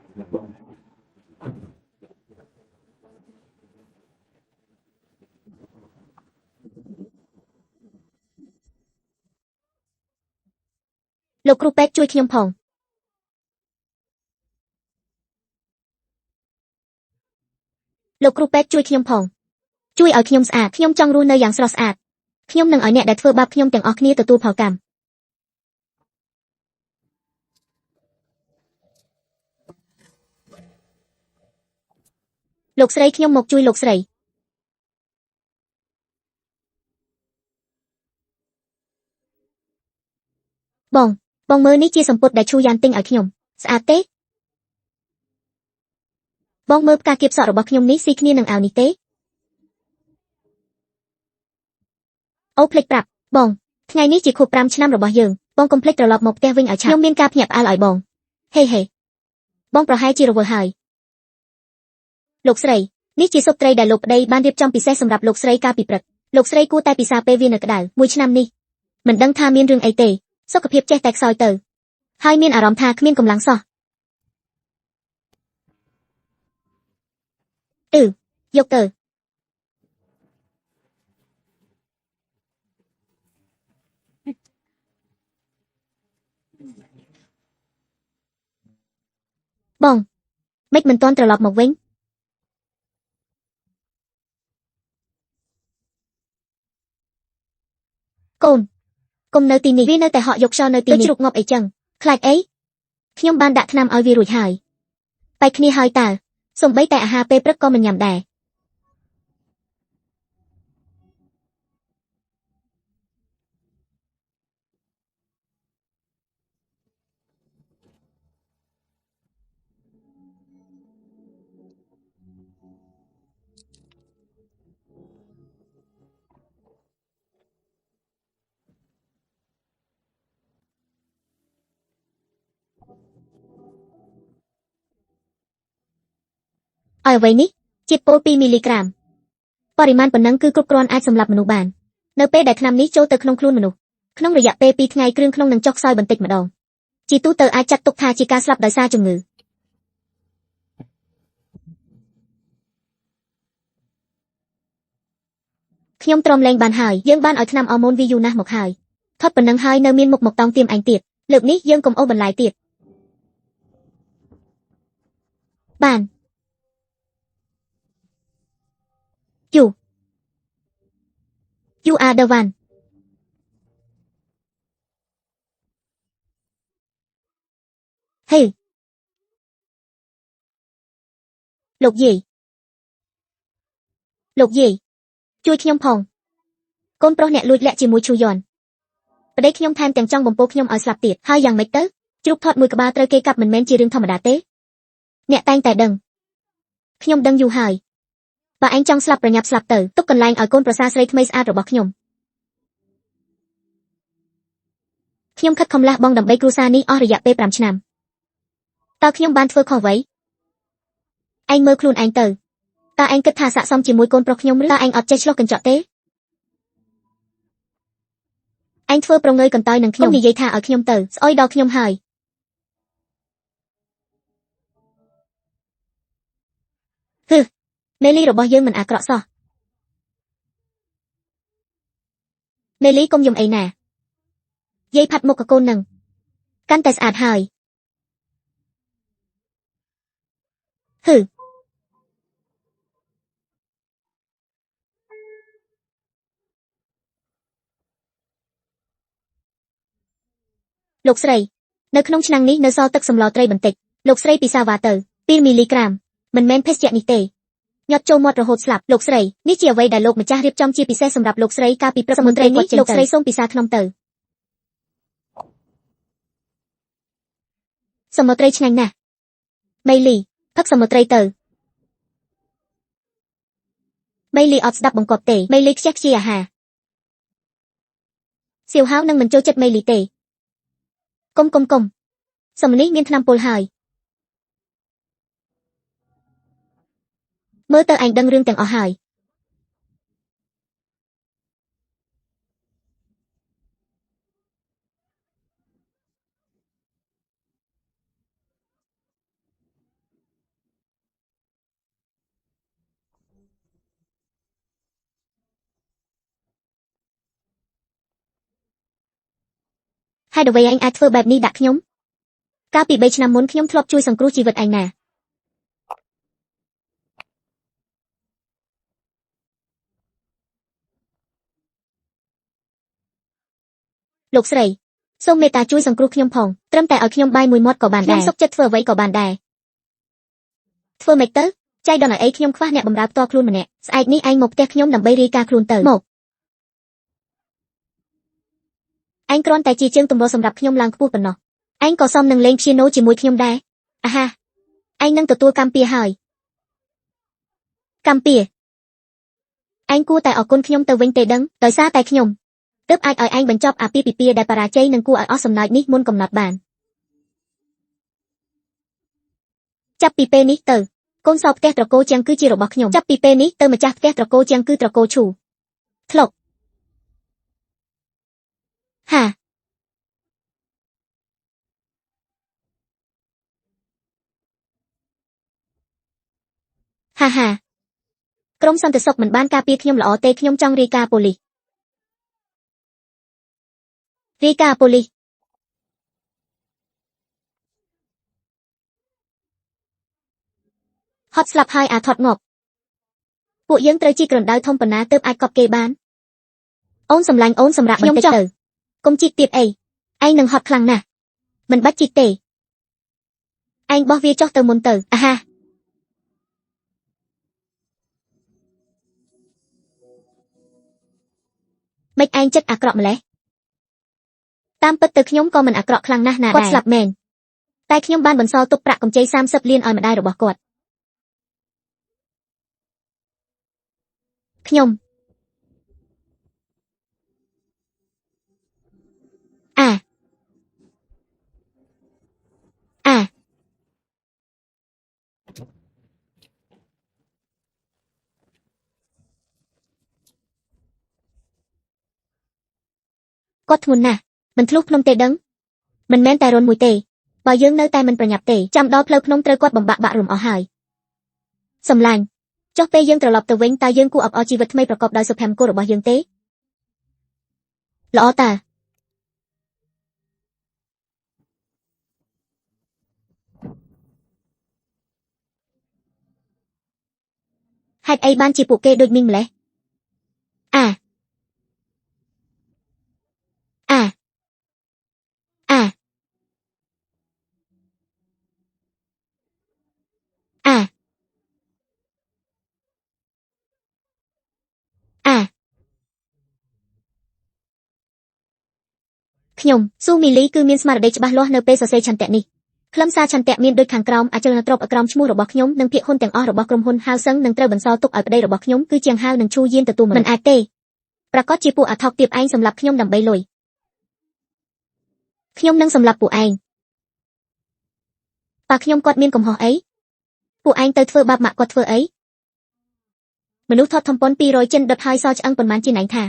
លោកគ្រូពេទ្យជួយខ្ញុំផងលោកគ្រូពេទ្យជួយខ្ញុំផងជួយឲ្យខ្ញុំស្អាតខ្ញុំចង់រស់នៅយ៉ាងស្រស់ស្អាតខ្ញុំនឹងឲ្យអ្នកដែលធ្វើបាបខ្ញុំទាំងអស់គ្នាទទួលផលកម្មលោកស្រីខ្ញុំមកជួយលោកស្រីបងមើលនេះជាសំពត់ដែលឈូយ៉ានទិញឲ្យខ្ញុំស្អាតទេបងមើលផ្កាគៀបសក់របស់ខ្ញុំនេះស៊ីគ្នានឹងអាវនេះទេអូភ្លេចប្រាប់បងថ្ងៃនេះជាខួប5ឆ្នាំរបស់យើងបងកុំភ្លេចត្រឡប់មកផ្ទះវិញឲ្យឆាប់ខ្ញុំមានការភ្ញាក់ផ្អើលឲ្យបងហេបងប្រហែលជារវល់ហើយលោកស្រីនេះជាស៊ុបត្រីដែលលោកប្តីបានរៀបចំពិសេសសម្រាប់លោកស្រីកាលពីព្រឹកលោកស្រីគួរតែពិសាពេលវានៅក្តៅមួយឆ្នាំនេះមិនដឹងថាមានរឿងអីទេសុខភាពចេះតែខ្សោយទៅហើយមានអារម្មណ៍ថាគ្មានកម្លាំងសោះយកទៅបងមិនមិនទាន់ត្រឡប់មកវិញកូនកុំនៅទីនេះវានៅតែហក់យកខ្យល់នៅទីនេះទៅជ្រុកងាប់អីចឹងខ្លាចអីខ្ញុំបានដាក់ថ្នាំឲ្យវារួចហើយបែកគ្នាហើយតើសូម្បីតែអាហារពេលព្រឹកក៏មិនញ៉ាំដែរឲ្យអ្វីនេះជាតិពុល2មីលីក្រាមបរិមាណប៉ុណ្ណឹងគឺគ្រប់គ្រាន់អាចសម្លាប់មនុស្សបាននៅពេលដែលថ្នាំនេះចូលទៅក្នុងខ្លួនមនុស្សក្នុងរយៈពេល2ថ្ងៃគ្រឿងក្នុងនឹងចុះខ្សោយបន្តិចម្ដងជាទូទៅអាចចាត់ទុកថាជាការស្លាប់ដោយសារជំងឺខ្ញុំទ្រាំលែងបានហើយយើងបានឲ្យថ្នាំអរម៉ូនវាយូរណាស់មកហើយថត់ប៉ុណ្ណឹងហើយនៅមានមុខមកតោងទាមឯងទៀតលើកនេះយើងកុំអូសបន្លាយទៀតបាន You are the one ហេលោកយាយជួយខ្ញុំផងកូនប្រុសអ្នកលួចលាក់ជាមួយឈូយ៉នប្តីខ្ញុំថែមទាំងចង់បំពោខ្ញុំឲ្យស្លាប់ទៀតហើយយ៉ាងម៉េចទៅជ្រូកថតមួយក្បាលត្រូវគេកាប់មិនមែនជារឿងធម្មតាទេអ្នកតែងតែដឹងខ្ញុំដឹងយូរហើយបើឯងចង់ស្លាប់ប្រញាប់ស្លាប់ទៅទុកកន្លែងឲ្យកូនប្រសារស្រីថ្មីស្អាតរបស់ខ្ញុំខិតខំលះបង់ដើម្បីគ្រួសារនេះអស់រយៈពេល5ឆ្នាំតើខ្ញុំបានធ្វើខុសអ្វីឯងមើលខ្លួនឯងទៅតើឯងគិតថាស័ក្តិសមជាមួយកូនប្រុសខ្ញុំឬតើឯងអត់ចេះឆ្លោះកញ្ចក់ទេឯងធ្វើប្រងើយកន្តើយនឹងខ្ញុំនិយាយថាឲ្យខ្ញុំទៅស្អុយដល់ខ្ញុំហើយមេលីរបស់យើងមិនអាក្រក់សោះមេលីកុំយំអីណាយាយផាត់មុខកកូននឹងកាន់តែស្អាតហើយលោកស្រីនៅក្នុងឆ្នាំងនេះនៅសល់ទឹកសម្លត្រីបន្តិចលោកស្រីពិសាវ៉ាទៅ2មីលីក្រាមមិនមែនភេសជ្ជៈនេះទេញាត់ចូលមាត់រហូតស្លាប់លោកស្រីនេះជាអ្វីដែលលោកម្ចាស់រៀបចំជាពិសេសសម្រាប់លោកស្រីកាលពីព្រឹកសមុទ្រនេះលោកស្រីសូមពិសាក្នុងទៅសមុទ្រឆ្ងាញ់ណាស់មេលីផឹកសមុទ្រទៅមេលីអត់ស្ដាប់បង្គាប់ទេមេលីខ្ជះខ្ជាយអាហារសៀវហៅនឹងមិនចូលចិត្តមេលីទេកុំសមនេះមានថ្នាំពុលហើយមើលទៅឯងដឹងរឿងទាំងអស់ហើយ ហើយអ្វីឯងអាចធ្វើបែបនេះដាក់ខ្ញុំកាលពី3ឆ្នាំមុនខ្ញុំធ្លាប់ជួយសង្គ្រោះជីវិតឯងណាលោកស្រីសូមមេត្តាជួយសង្គ្រោះខ្ញុំផងត្រឹមតែឲ្យខ្ញុំបាយមួយមាត់ក៏បានដែរខ្ញុំសុខចិត្តធ្វើអ្វីក៏បានដែរធ្វើម៉េចទៅចៃដន្យឲ្យអីខ្ញុំខ្វះអ្នកបម្រើផ្ទាល់ខ្លួនម្នាក់ស្អែកនេះឯងមកផ្ទះខ្ញុំដើម្បីរាយការណ៍ខ្លួនទៅមកឯងគ្រាន់តែជាជើងទម្រសម្រាប់ខ្ញុំឡើងខ្ពស់ប៉ុណ្ណោះឯងក៏សមនឹងលេងព្យាណូជាមួយខ្ញុំដែរអាហាឯងនឹងទទួលកម្មពៀហើយកម្មពៀឯងគួរតែអរគុណខ្ញុំទៅវិញទេដឹងដោយសារតែខ្ញុំទើបអាចឲ្យឯងបញ្ចប់អាពាហ៍ពិពាហ៍ដែលបរាជ័យនឹងគួរឲ្យអស់សំណើចនេះមុនកំណត់បានចាប់ពីពេលនេះទៅកូនសោផ្ទះត្រកូលជាងគឺជារបស់ខ្ញុំចាប់ពីពេលនេះទៅម្ចាស់ផ្ទះត្រកូលជាងគឺត្រកូលឈូធ្លុកហាហាហាក្រុមសន្តិសុខមិនបានការពារខ្ញុំល្អទេខ្ញុំចង់រាយការណ៍ប៉ូលីសរាយការណ៍ប៉ូលីសហត់ស្លាប់ហើយអាថត់ងប់ពួកយើងត្រូវជីកក្រណ្ដៅធំប៉ុណ្ណាទើបអាចកប់គេបានអូនសម្លាញ់អូនសម្រាប់បន្តិចទៅកុំជីកទៀតអីឯងនឹងហត់ខ្លាំងណាស់មិនបាច់ជីកទេឯងបោះវាចុះទៅមុនទៅអាហាមិនឯងចិត្តអាក្រក់ម្លេះតាមពិតទៅខ្ញុំក៏មិនអាក្រក់ខ្លាំងណាស់ណាដែរគាត់ស្លាប់មែនតែខ្ញុំបានបន្សល់ទុកប្រាក់កម្ចី30លានឲ្យម្ដាយរបស់គាត់ខ្ញុំអាគាត់ធ្ងន់ណាស់មិនធ្លុះភ្នំទេដឹងមិនមែនតែរុនមួយទេបើយើងនៅតែមិនប្រញាប់ទេចាំដល់ផ្លូវភ្នំត្រូវគាត់បំបាក់បាក់រំអស់ហើយសំឡាញ់ចុះពេលយើងត្រឡប់ទៅវិញតើយើងគួរអបអរជីវិតថ្មីប្រកបដោយសុភមង្គលរបស់យើងទេល្អតើហេតុអីបានជាពួកគេដូចមីងម្លេះអាអាអាខ្ញុំស៊ូមីលីគឺមានស្មារតីច្បាស់លាស់នៅពេលសរសេរឆន្ទៈនេះខ្លឹមសារឆន្ទៈមានដូចខាងក្រោមអចលនទ្រព្យក្រោមឈ្មោះរបស់ខ្ញុំនិងភាគហ៊ុនទាំងអស់របស់ក្រុមហ៊ុនហាវសឹងនឹងត្រូវបន្សល់ទុកឲ្យប្តីរបស់ខ្ញុំគឺជាងហាវនិងឈូយានទទួលមិនអាចទេប្រកាសជាពួកអាថកទាបឯងសម្លាប់ខ្ញុំដើម្បីលុយខ្ញុំនឹងសម្លាប់ពួកឯងប៉ាខ្ញុំគាត់មានកំហុសអីពួកឯងទៅធ្វើបាបម៉ាក់គាត់ធ្វើអីមនុស្សថតធំប៉ុន200ចិនដុតហើយសឆ្អឹងប៉ុន្មានជាណែងថា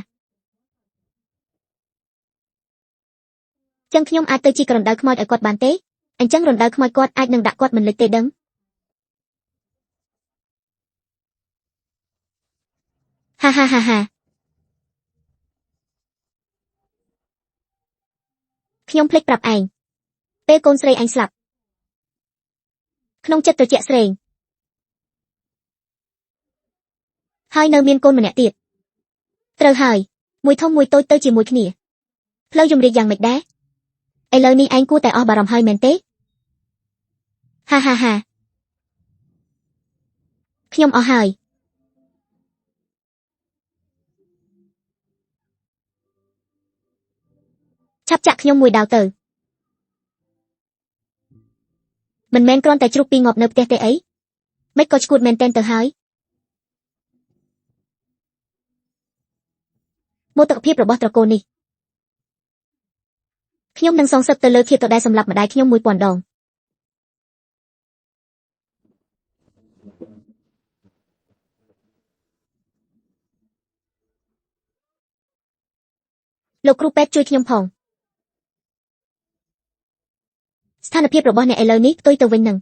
ចឹងខ្ញុំអាចទៅជីករណ្ដៅខ្មោចឲ្យគាត់បានទេអញ្ចឹងរណ្ដៅខ្មោចគាត់អាចនឹងដាក់គាត់មិនលិចទេដឹងហាហាហាហាខ្ញុំភ្លេចប្រាប់ឯងពេលកូនស្រីឯងស្លាប់ក្នុងចិត្តត្រជាក់ស្រេងហើយនៅមានកូនម្នាក់ទៀតត្រូវហើយមួយធំមួយតូចទៅជាមួយគ្នាផ្លូវយំរាជយ៉ាងម៉េចដែរឥឡូវនេះឯងគួរតែអស់បារម្ភហើយមែនទេហាហាហាខ្ញុំអស់ហើយឆាប់ចាក់ខ្ញុំមួយដាវទៅមិនមែនគ្រាន់តែជ្រុះពីងាប់នៅផ្ទះទេអីមិនក៏ឈួតមែនតែនទៅហើយមោទកភាពរបស់ត្រកូលនេះខ្ញុំនឹងសងសឹកទៅលើឃាតដែលសម្លាប់ម្ដាយខ្ញុំ1000ដងលោកគ្រូពេទ្យជួយខ្ញុំផងស្ថានភាពរបស់អ្នកឥឡូវនេះផ្ទុយទៅវិញនឹង